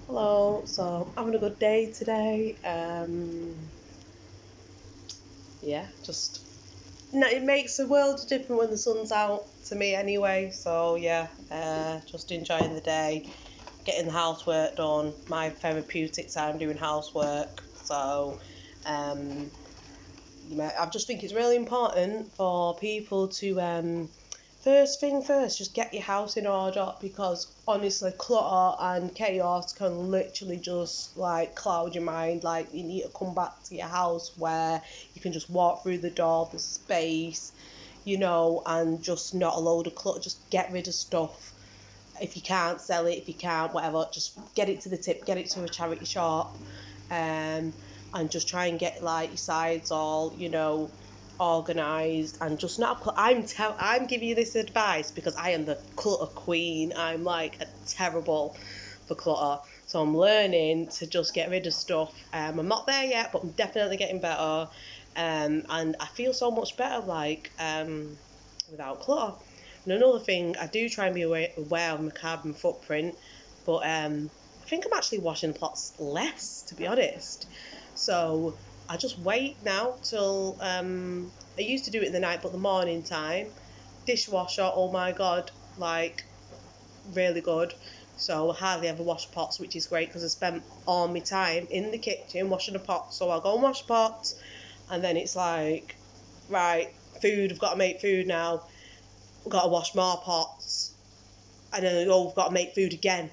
Hello, so I'm having a good day today. Yeah, just no, it makes a world of difference when the sun's out to me anyway. So yeah, just enjoying the day, getting the housework done. My therapeutic time doing housework. So, um, I just think it's really important for people to first thing first, just get your house in order, because honestly, clutter and chaos can literally just like cloud your mind. Like, you need to come back to your house where you can just walk through the door, the space, and just not a load of clutter. Just get rid of stuff. If you can't sell it, if you can't, whatever, just get it to the tip, get it to a charity shop, and just try and get like your sides all, organised, and just not. I'm giving you this advice because I am the clutter queen. I'm like a terrible for clutter, so I'm learning to just get rid of stuff. I'm not there yet, but I'm definitely getting better. And I feel so much better without clutter. And another thing, I do try and be aware of my carbon footprint, but I think I'm actually washing pots less, to be honest. So I just wait now till I used to do it in the night, but the morning time, dishwasher, oh my god, like really good. So I hardly ever wash pots, which is great because I spent all my time in the kitchen washing the pots. So I'll go and wash pots, and then it's like, right, food, I've got to make food now, I've got to wash more pots, and then I've got to make food again.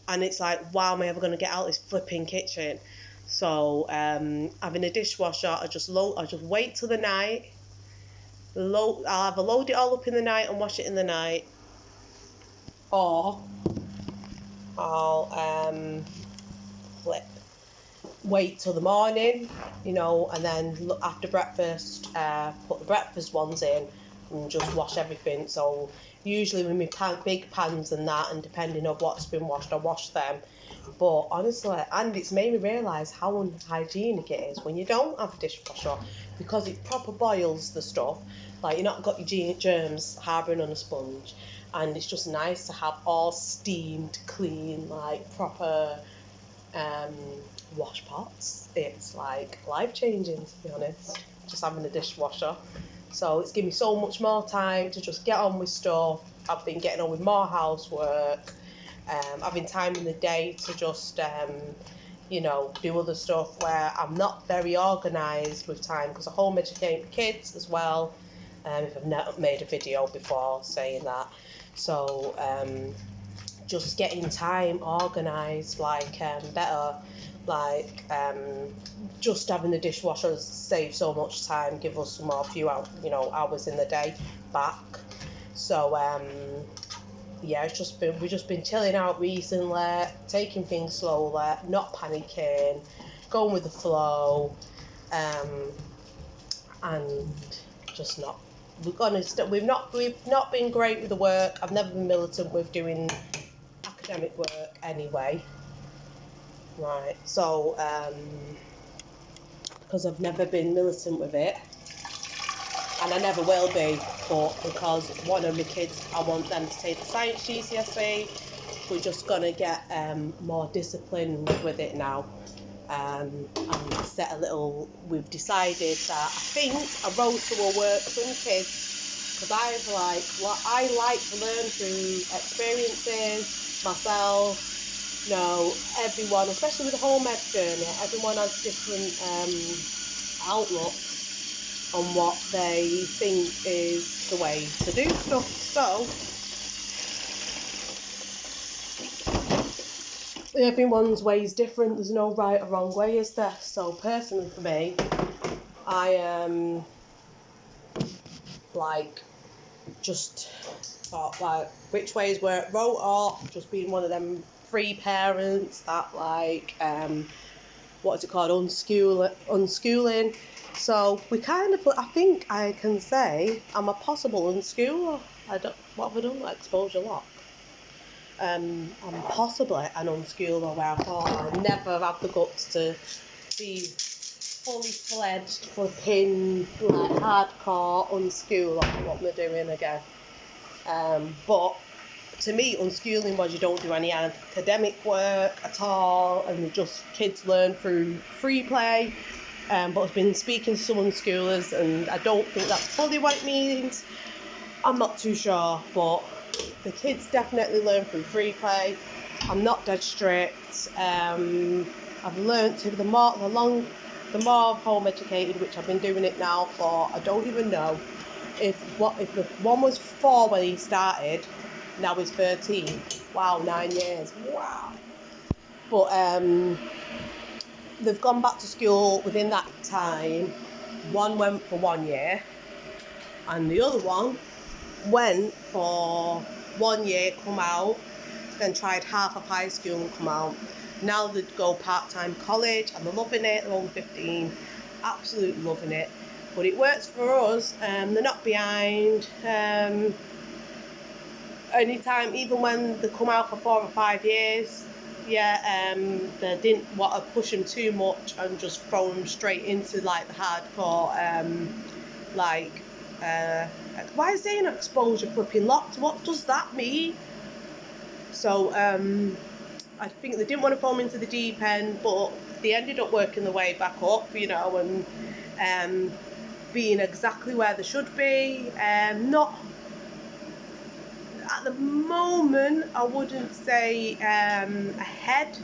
And it's like, wow, am I ever going to get out of this flipping kitchen? So having a dishwasher, I just wait till the night. I'll either load it all up in the night and wash it in the night, or I'll flip wait till the morning, and then after breakfast, put the breakfast ones in and just wash everything. So usually with my big pans and that, and depending on what's been washed, I wash them. But honestly, and it's made me realise how unhygienic it is when you don't have a dishwasher, because it proper boils the stuff. Like, you're not got your germs harbouring on a sponge, and it's just nice to have all steamed, clean, like proper wash pots. It's like life changing, to be honest, just having a dishwasher. So it's given me so much more time to just get on with stuff. I've been getting on with more housework, having time in the day to just do other stuff where I'm not very organised with time, because I home educate kids as well, if I've not made a video before saying that. So just getting time organised, better, just having the dishwasher save so much time, give us some more hours in the day back. So yeah, we've just been chilling out recently, taking things slowly, not panicking, going with the flow, and just not. We've not been great with the work. I've never been militant with doing academic work anyway. Right, so because I've never been militant with it, and I never will be, but because one of my kids, I want them to take the science GCSE, we're just going to get more disciplined with it now, and we've decided that I think a rota will work for some kids, because I like to learn through experiences myself. Everyone, especially with the home ed journey, everyone has different outlooks on what they think is the way to do stuff. So everyone's way is different. There's no right or wrong way, is there? So personally for me, I just thought which ways work. Wrote off just being one of them free parents that what is it called, unschooling. So we kind of, I think I can say I'm a possible unschooler. What have I done? Exposure lock. I'm possibly an unschooler, where I thought I'd never have the guts to be fully fledged, flipping, hardcore unschooler. What we're doing again. But to me, unschooling was you don't do any academic work at all, and just kids learn through free play. But I've been speaking to some unschoolers, and I don't think that's fully what it means. I'm not too sure, but the kids definitely learn through free play. I'm not dead strict. I've learnt to the more home educated, which I've been doing it now for, I don't even know if the one was 4 when he started, now he's 13. Wow, 9 years. Wow. But they've gone back to school within that time. One went for 1 year, and the other one went for 1 year, come out, then tried half of high school and come out. Now they go part-time college, and they're loving it. They're only 15, absolutely loving it. But it works for us. They're not behind. Anytime, even when they come out for 4 or 5 years, they didn't want to push them too much and just throw them straight into like the hardcore, why is there an exposure flipping locked? What does that mean? So I think they didn't want to throw them into the deep end, but they ended up working their way back up, and being exactly where they should be. Not at the moment, I wouldn't say ahead,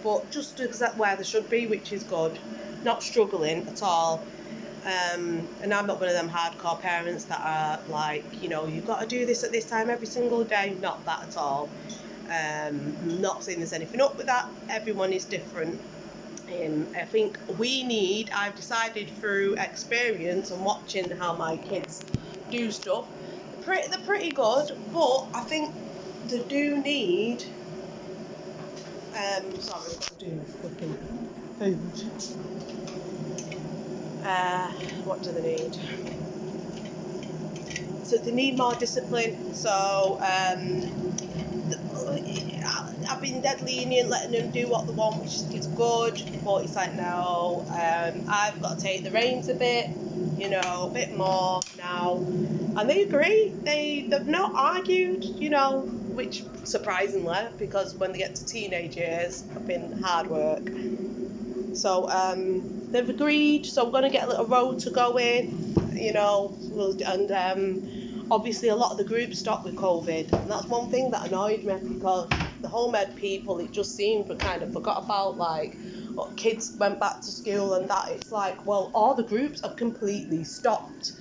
but just exactly where they should be, which is good. Not struggling at all. And I'm not one of them hardcore parents that are like, you've got to do this at this time every single day. Not that at all. Not saying there's anything up with that. Everyone is different. I think I've decided through experience and watching how my kids do stuff, they're pretty good, but I think they do need, sorry, I'm doing flipping food. What do they need? So they need more discipline. So I've been dead lenient, letting them do what they want, which is good, but it's like, no, I've got to take the reins a bit, a bit more now. And they agree. They've not argued, which surprisingly, because when they get to teenage years, have been hard work. So they've agreed, so we're going to get a little road to go in, and obviously a lot of the groups stopped with COVID, and that's one thing that annoyed me, because the home ed people, it just seemed we kind of forgot about, kids went back to school and that. It's like, well, all the groups have completely stopped,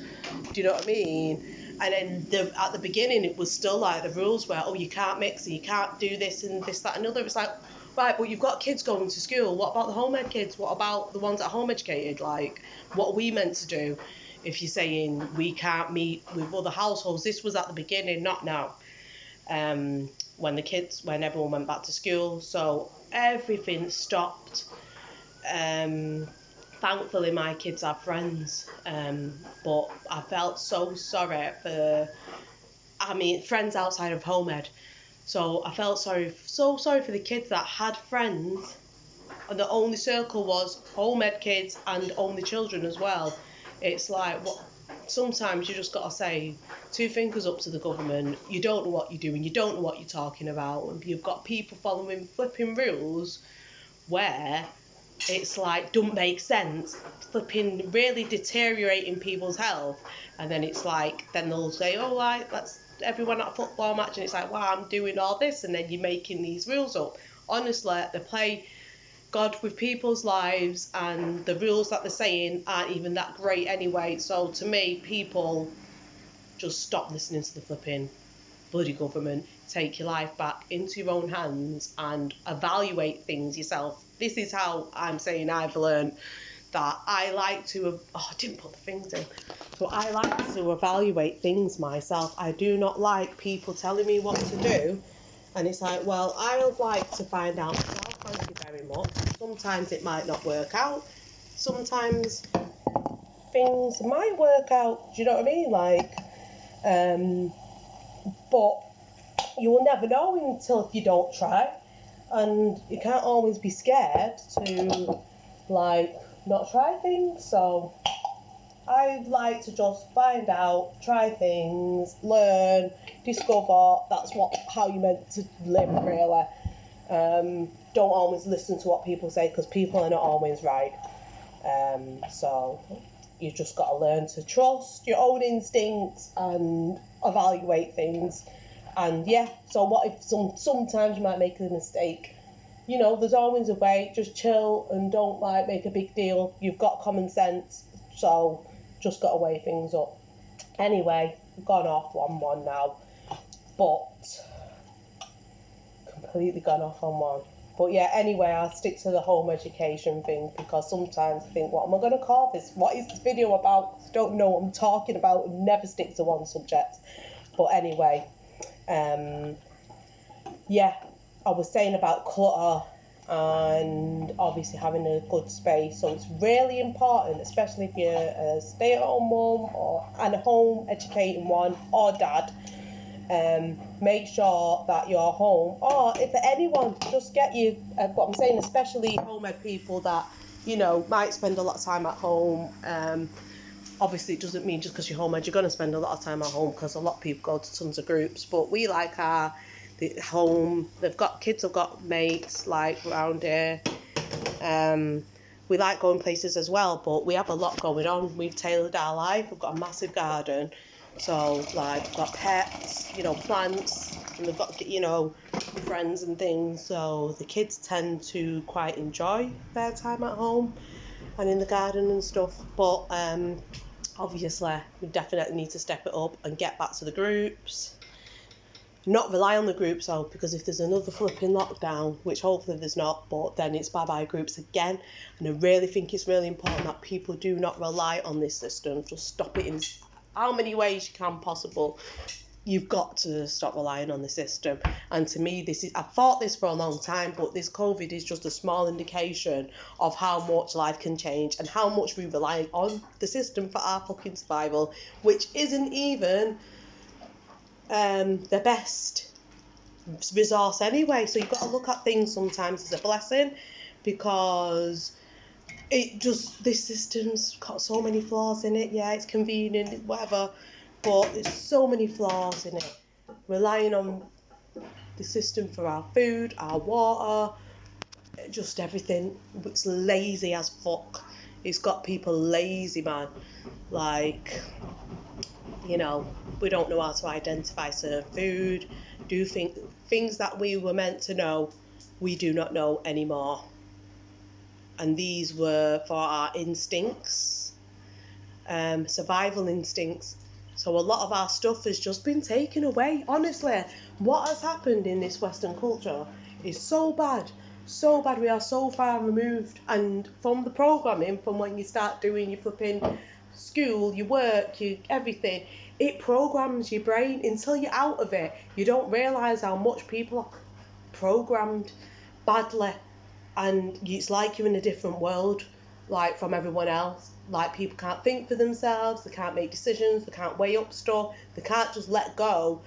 do you know what I mean? And then at the beginning it was still like the rules were, you can't mix and you can't do this and this, that and other. It's like, right, but you've got kids going to school. What about the home ed kids? What about the ones that are home educated? Like, what are we meant to do if you're saying we can't meet with other households? This was at the beginning, not now. When everyone went back to school, so everything stopped. Thankfully, my kids have friends, but I felt so sorry for, friends outside of home ed. So I felt so sorry for the kids that had friends, and the only circle was home ed kids and only children as well. It's like, sometimes you just got to say 2 fingers up to the government. You don't know what you're doing. You don't know what you're talking about. And you've got people following flipping rules where it's like, don't make sense, flipping really deteriorating people's health. And then it's like, then they'll say, let's everyone at a football match, and it's like, wow, I'm doing all this, and then you're making these rules up. Honestly, they play God with people's lives, and the rules that they're saying aren't even that great anyway. So to me, people just stop listening to the flipping bloody government. Take your life back into your own hands and evaluate things yourself. This is how I'm saying I've learned that I like to, I didn't put the things in. So I like to evaluate things myself. I do not like people telling me what to do. And it's like, well, I would like to find out myself, thank you very much. Sometimes it might not work out. Sometimes things might work out, do you know what I mean? But you will never know until if you don't try. And you can't always be scared to, not try things. So I like to just find out, try things, learn, discover. That's how you're meant to live, really. Don't always listen to what people say, because people are not always right. So you just got to learn to trust your own instincts and evaluate things. And yeah, so what if sometimes you might make a mistake? You know, there's always a way. Just chill and don't like make a big deal. You've got common sense, so just got to weigh things up. Anyway, I've gone off on one now, but completely gone off on one. But yeah, anyway, I'll stick to the home education thing, because sometimes I think, what am I going to call this? What is this video about? I don't know what I'm talking about, and never stick to one subject. But anyway, yeah, I was saying about clutter and obviously having a good space. So it's really important, especially if you're a stay-at-home mum and a home educating one, or dad. Make sure that your home, or if anyone, just get you, what I'm saying, especially home ed people that, you know, might spend a lot of time at home. Obviously it doesn't mean just because you're home ed you're going to spend a lot of time at home, because a lot of people go to tons of groups, but we like the home, kids have got mates like around here. We like going places as well, but we have a lot going on. We've tailored our life. We've got a massive garden, so like we've got pets, you know, plants, and they've got, you know, friends and things. So the kids tend to quite enjoy their time at home and in the garden and stuff. But obviously we definitely need to step it up and get back to the groups. Not rely on the groups though, because if there's another flipping lockdown, which hopefully there's not, but then it's bye-bye groups again. And I really think it's really important that people do not rely on this system. Just stop it in how many ways you can possible. You've got to stop relying on the system. And to me, I've thought this for a long time, but this COVID is just a small indication of how much life can change and how much we rely on the system for our fucking survival, which isn't even the best resource anyway. So you've got to look at things sometimes as a blessing, because this system's got so many flaws in it. Yeah, it's convenient, whatever, but there's so many flaws in it. Relying on the system for our food, our water, just everything. It's lazy as fuck. It's got people lazy, man. Like, you know, we don't know how to identify certain food, do things that we were meant to know, we do not know anymore. And these were for our instincts, survival instincts. So a lot of our stuff has just been taken away. Honestly, what has happened in this Western culture is so bad. So bad. We are so far removed. And from the programming, from when you start doing your flipping school, your work, your everything, it programs your brain until you're out of it. You don't realise how much people are programmed badly. And it's like you're in a different world, like from everyone else. Like, people can't think for themselves, they can't make decisions, they can't weigh up stuff, they can't just let go.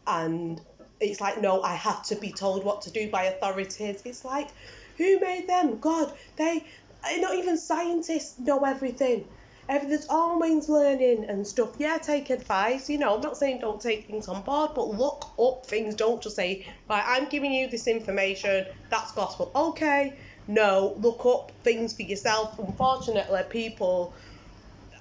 And it's like, no, I have to be told what to do by authorities. It's like, who made them? God, not even scientists know everything. Everything's always learning and stuff. Yeah, take advice. You know, I'm not saying don't take things on board, but look up things. Don't just say, right, I'm giving you this information, that's gospel. Okay, no, look up things for yourself. Unfortunately, people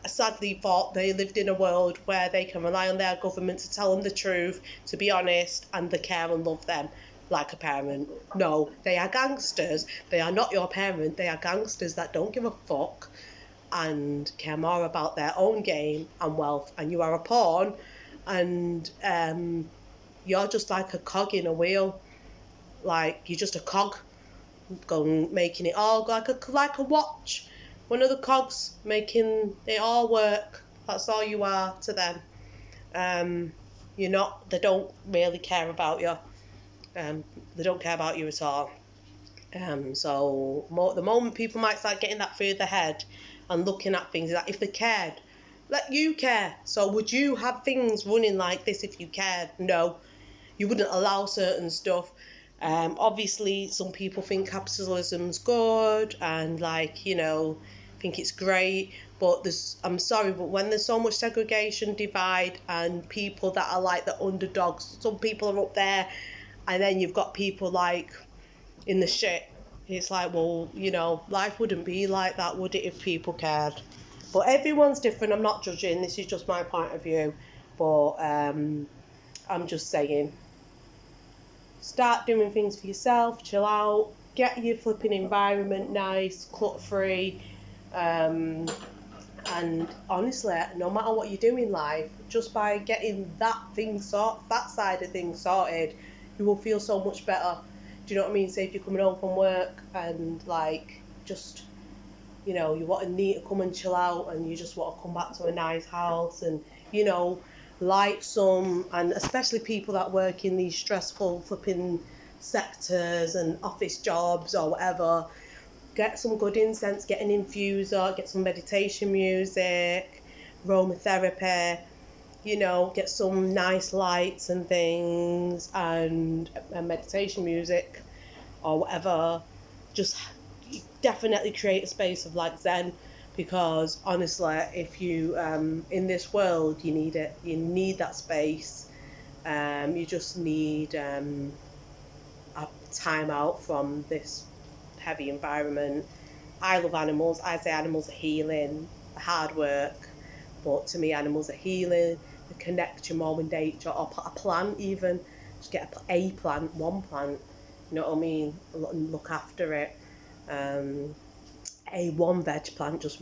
sadly thought they lived in a world where they can rely on their government to tell them the truth, to be honest, and they care and love them like a parent. No, they are gangsters. They are not your parent. They are gangsters that don't give a fuck and care more about their own gain and wealth. And you are a pawn, and you're just like a cog in a wheel. Like, you're just a cog making it all like a watch. One of the cogs making it all work. That's all you are to them. You're not. They don't really care about you. They don't care about you at all. So the moment people might start getting that through their head and looking at things, like, if they cared, let you care. So would you have things running like this if you cared? No, you wouldn't allow certain stuff. Obviously some people think capitalism's good, and like, you know, think it's great, but I'm sorry, but when there's so much segregation, divide, and people that are like the underdogs, some people are up there, and then you've got people like in the shit. It's like, well, you know, life wouldn't be like that, would it, if people cared? But everyone's different. I'm not judging. This is just my point of view. But I'm just saying, start doing things for yourself, chill out, get your flipping environment nice, clutter-free. And honestly, no matter what you do in life, just by getting that side of things sorted, you will feel so much better. Do you know what I mean? Say if you're coming home from work and like just, you know, you want to come and chill out, and you just want to come back to a nice house, and you know, light some, and especially people that work in these stressful flipping sectors and office jobs or whatever, get some good incense, get an infuser, get some meditation music, aromatherapy, you know, get some nice lights and things, and meditation music or whatever. Just definitely create a space of like zen, because honestly, if you in this world, you need it. You need that space. You just need a time out from this heavy environment. I love animals. I say animals are healing, hard work, but to me animals are healing. They connect you more with nature, or a plant even. Just get a plant, one plant, you know what I mean, and look after it. A one veg plant, just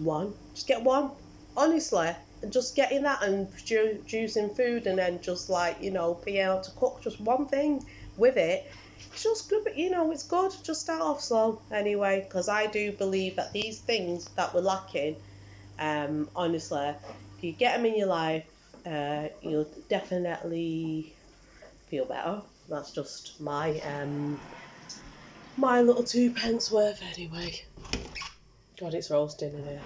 get one, honestly, and just getting that and producing food, and then just like, you know, being able to cook just one thing with it. It's just good, but you know, it's good. Just start off slow anyway, because I do believe that these things that we're lacking, honestly, if you get them in your life, you'll definitely feel better. That's just my little 2 pence worth anyway. God, it's roasting in here.